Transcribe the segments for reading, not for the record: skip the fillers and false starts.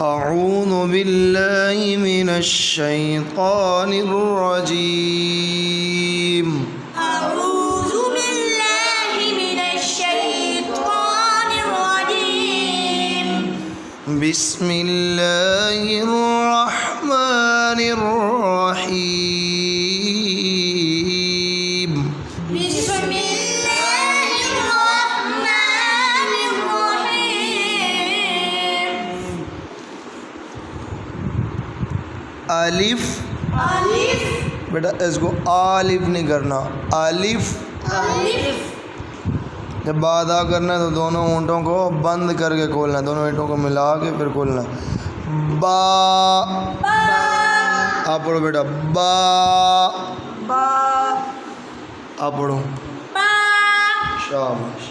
اعوذ باللہ من الشیطان الرجیم أعوذ بالله من الشيطان الرجيم بسم اللہ الرحمن الرحیم بسم الله الرحمن الرحيم الف ألف بیٹا اس کو الف نہیں کرنا، الف ألف جب با ادا کرنا ہے تو دونوں ہونٹوں کو بند کر کے کھولنا ہے، دونوں ہونٹوں کو ملا کے پھر کھولنا ہے۔ با با آپ پڑھو بیٹا، با با آپ پڑھو، با شاباش۔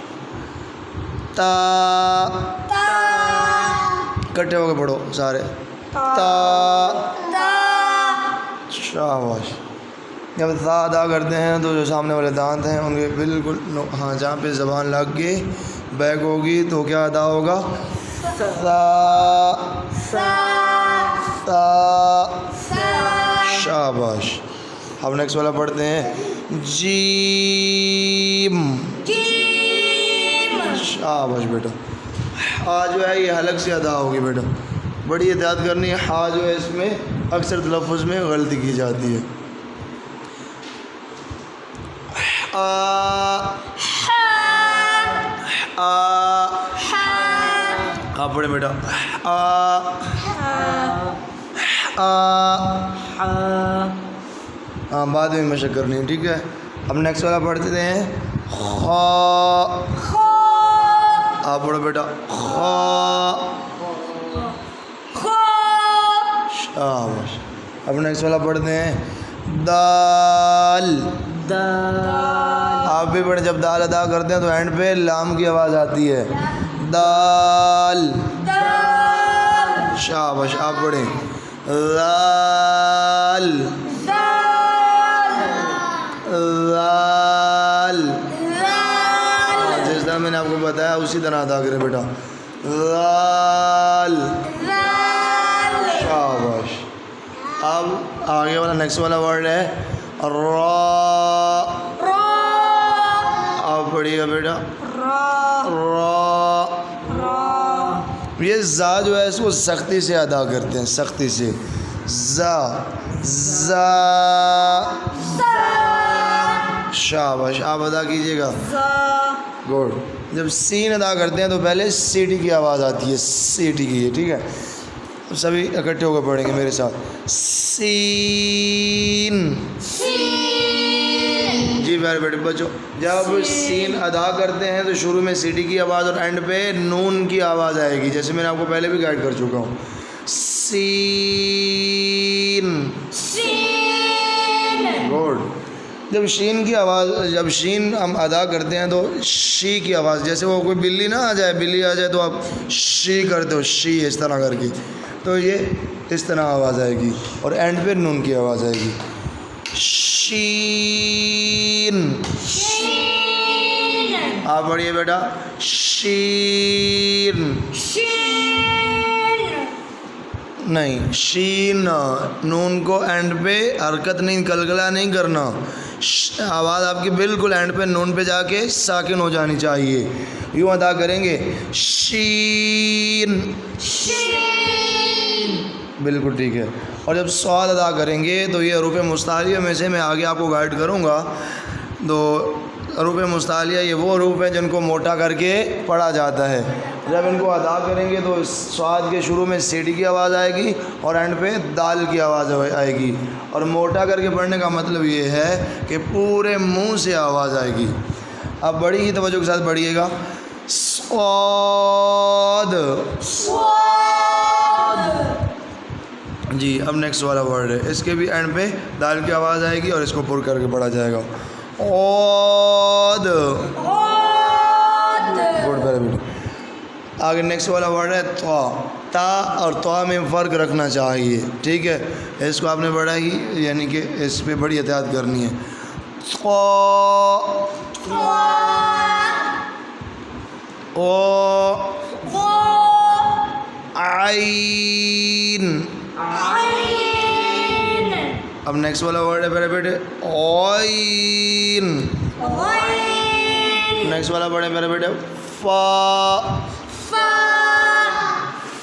تا تا کٹے ہو کے پڑھو سارے، تا تا شاباش۔ جب تا ادا کرتے ہیں تو جو سامنے والے دانت ہیں ان کے بالکل ہاں جہاں پہ زبان لگ کے بیک ہوگی تو کیا ادا ہوگا؟ تا سا تا سا شاباش۔ اب نیکسٹ والا پڑھتے ہیں جیم، جیم شاباش بیٹا۔ ہا جو ہے یہ حلق سے ادا ہوگی بیٹا، بڑی احتیاط کرنی ہے، ہا جو ہے اس میں اکثر تلفظ میں غلطی کی جاتی ہے۔ آ ہا آ ہا آپ پڑھیں بیٹا، آ آ ہاں بعد میں مشق کرنی ہے، ٹھیک ہے۔ اب نیکسٹ والا پڑھتے ہیں خا، خا آپ پڑھو بیٹا، خا خا شاباش۔ اب نیکسٹ والا پڑھتے ہیں دال، آپ بھی پڑھیں، جب دال ادا کرتے ہیں تو اینڈ پہ لام کی آواز آتی ہے، دال دال شاباش۔ آپ پڑھیں دال دال دال، دال جس طرح میں نے آپ کو بتایا اسی طرح ادا کریں بیٹا، دال دال شاباش۔ اب آگے والا نیکسٹ والا ورڈ ہے را، را آپ پڑھیے گا بیٹا، را را۔ را یہ زا جو ہے اس کو سختی سے ادا کرتے ہیں، سختی سے، زا زا شاباش۔ آپ ادا کیجیے گا، زا گڈ۔ جب سین ادا کرتے ہیں تو پہلے سیٹی کی آواز آتی ہے، سیٹی کی ہے، ٹھیک ہے۔ اب سبھی اکٹھے ہو کر پڑھیں گے میرے ساتھ، سین، سین جی پیارے بیٹے بچوں، جب سین ادا کرتے ہیں تو شروع میں سیٹی کی آواز اور اینڈ پہ نون کی آواز آئے گی، جیسے میں نے آپ کو پہلے بھی گائیڈ کر چکا ہوں۔ سین، سین گڈ۔ جب شین کی آواز، جب شین ہم ادا کرتے ہیں تو شی کی آواز، جیسے وہ کوئی بلی نہ آ جائے، بلی آ جائے تو آپ شی کرتے ہو، شی اس طرح کر کے، تو یہ اس طرح آواز آئے گی اور اینڈ پہ نون کی آواز آئے گی، شین۔ شین آپ پڑھیے بیٹا، شین، شین نہیں شین، نون کو اینڈ پہ حرکت نہیں، کلکلا نہیں کرنا، آواز آپ کی بالکل اینڈ پہ نون پہ جا کے ساکن ہو جانی چاہیے، یوں ادا کریں گے، شین، شین بالکل ٹھیک ہے۔ اور جب سواد ادا کریں گے تو یہ حروف مستعلیہ میں سے میں آگے آپ کو گائیڈ کروں گا، تو حروف مستعلیہ یہ وہ حروف ہیں جن کو موٹا کر کے پڑھا جاتا ہے، جب ان کو ادا کریں گے تو سواد کے شروع میں سیٹی کی آواز آئے گی اور اینڈ پہ دال کی آواز آئے گی، اور موٹا کر کے پڑھنے کا مطلب یہ ہے کہ پورے منہ سے آواز آئے گی۔ اب بڑی ہی توجہ کے ساتھ پڑھیے گا، صاد، صاد جی۔ اب نیکسٹ والا ورڈ ہے، اس کے بھی اینڈ پہ دال کی آواز آئے گی اور اس کو پر کر کے پڑھا جائے گا، عود، عود گڈ پیارے بیٹے۔ آگے نیکسٹ والا ورڈ ہے طا، تا اور طا میں فرق رکھنا چاہیے، ٹھیک ہے، اس کو آپ نے بڑا ہی یعنی کہ اس پہ بڑی احتیاط کرنی ہے، طا، او، ع، عین. عین. اب نیکسٹ والا ورڈ ہے میرے بیٹے عین. غین. نیکسٹ والا ورڈ ہے میرے بیٹے فا. فا.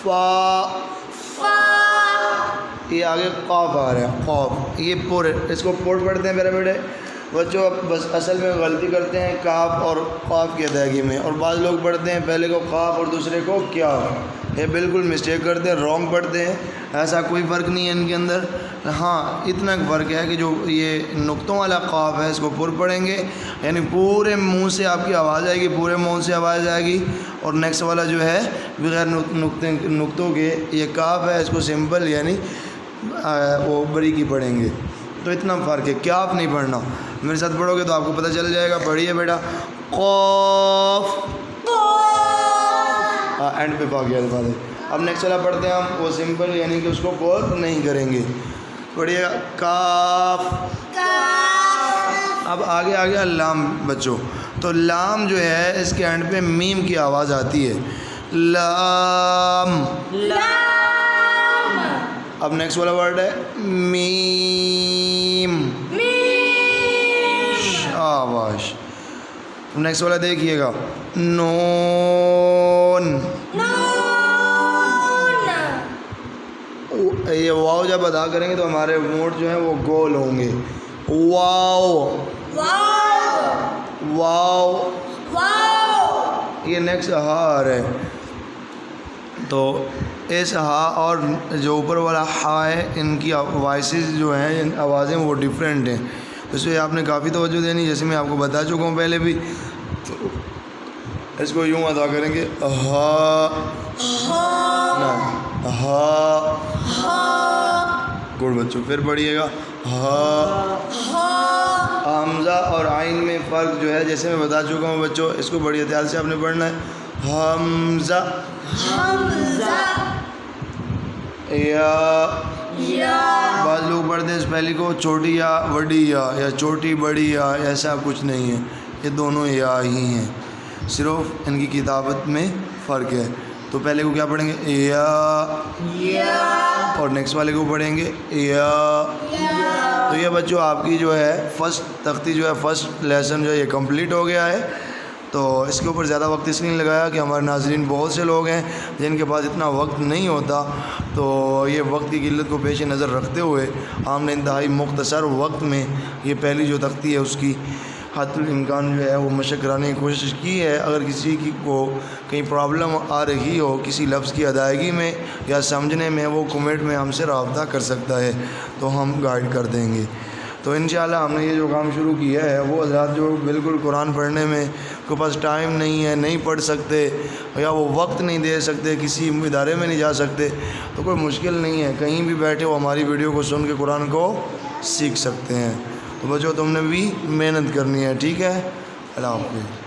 فا. فا. یہ آگے قاف آ رہا ہے قاف. یہ پورے اس کو پورٹ پڑھتے ہیں میرے بیٹے بچوں. بس اصل میں غلطی کرتے ہیں کاف اور قاف کی ادائیگی میں, اور بعض لوگ پڑھتے ہیں پہلے کو قاف اور دوسرے کو کیا. یہ بالکل مسٹیک کرتے ہیں, رانگ پڑھتے ہیں. ایسا کوئی فرق نہیں ہے ان کے اندر. ہاں اتنا فرق ہے کہ جو یہ نقطوں والا قاف ہے اس کو پر پڑھیں گے, یعنی پورے منہ سے آپ کی آواز آئے گی, پورے منہ سے آواز آئے گی. اور نیکسٹ والا جو ہے بغیر نقطوں کے یہ کاف ہے, اس کو سمپل یعنی وہ بری کی پڑھیں گے. تو اتنا فرق ہے, کاف نہیں پڑھنا. میرے ساتھ پڑھو گے تو آپ کو پتہ چل جائے گا. پڑھیے بیٹا قاف. اینڈ پہ پا گیا الفاظ ہے. اب نیکسٹ والا پڑھتے ہیں ہم, وہ سمپل یعنی کہ اس کو غور نہیں کریں گے. پڑھیے گا کاف. اب آگے آ گیا لام بچوں. تو لام جو ہے اس کے اینڈ پہ میم کی آواز آتی ہے, لام. لام. اب نیکسٹ والا ورڈ ہے میم. میم. شاباش. نیکسٹ والا دیکھیے گا نون. نون. یہ واو جب ادا کریں گے تو ہمارے مونٹ جو ہیں وہ گول ہوں گے. واو. واو. واو. واو. یہ نیکسٹ ہا آ رہا ہے. تو اس ہا اور جو اوپر والا ہا ہے ان کی وائسز جو ہیں, ان آوازیں وہ ڈیفرنٹ ہیں. اس پہ آپ نے کافی توجہ دینی, جیسے میں آپ کو بتا چکا ہوں پہلے بھی. تو اس کو یوں ادا کریں گے ہا. ہا. گڈ بچوں. پھر پڑھیے گا ہا. حمزہ اور عین میں فرق جو ہے جیسے میں بتا چکا ہوں بچوں, اس کو بڑی احتیاط سے آپ نے پڑھنا ہے. حمزہ. حمزہ. یا. یا. بعض لوگ پڑھتے ہیں اس پہلی کو چھوٹی یا بڑی یا چھوٹی بڑی یا, ایسا کچھ نہیں ہے. یہ دونوں یا ہی ہیں, صرف ان کی کتابت میں فرق ہے. تو پہلے کو کیا پڑھیں گے یا, اور نیکسٹ والے کو پڑھیں گے یا. تو یہ بچوں آپ کی جو ہے فرسٹ تختی جو ہے فرسٹ لیسن جو ہے یہ کمپلیٹ ہو گیا ہے. تو اس کے اوپر زیادہ وقت اس لیے لگایا کہ ہمارے ناظرین بہت سے لوگ ہیں جن کے پاس اتنا وقت نہیں ہوتا. تو یہ وقت کی قلت کو پیش نظر رکھتے ہوئے ہم نے انتہائی مختصر وقت میں یہ پہلی جو تختی ہے اس کی حد الامکان جو ہے وہ مشق کرانے کی کوشش کی ہے. اگر کسی کی کو کہیں پرابلم آ رہی ہو کسی لفظ کی ادائیگی میں یا سمجھنے میں, وہ کمنٹ میں ہم سے رابطہ کر سکتا ہے, تو ہم گائیڈ کر دیں گے. تو انشاءاللہ ہم نے یہ جو کام شروع کیا ہے, وہ حضرات جو بالکل قرآن پڑھنے میں کے پاس ٹائم نہیں ہے, نہیں پڑھ سکتے, یا وہ وقت نہیں دے سکتے, کسی ادارے میں نہیں جا سکتے, تو کوئی مشکل نہیں ہے, کہیں بھی بیٹھے وہ ہماری ویڈیو کو سن کے قرآن کو سیکھ سکتے ہیں. تو بچوں تم نے بھی محنت کرنی ہے, ٹھیک ہے. اللہ حافظ.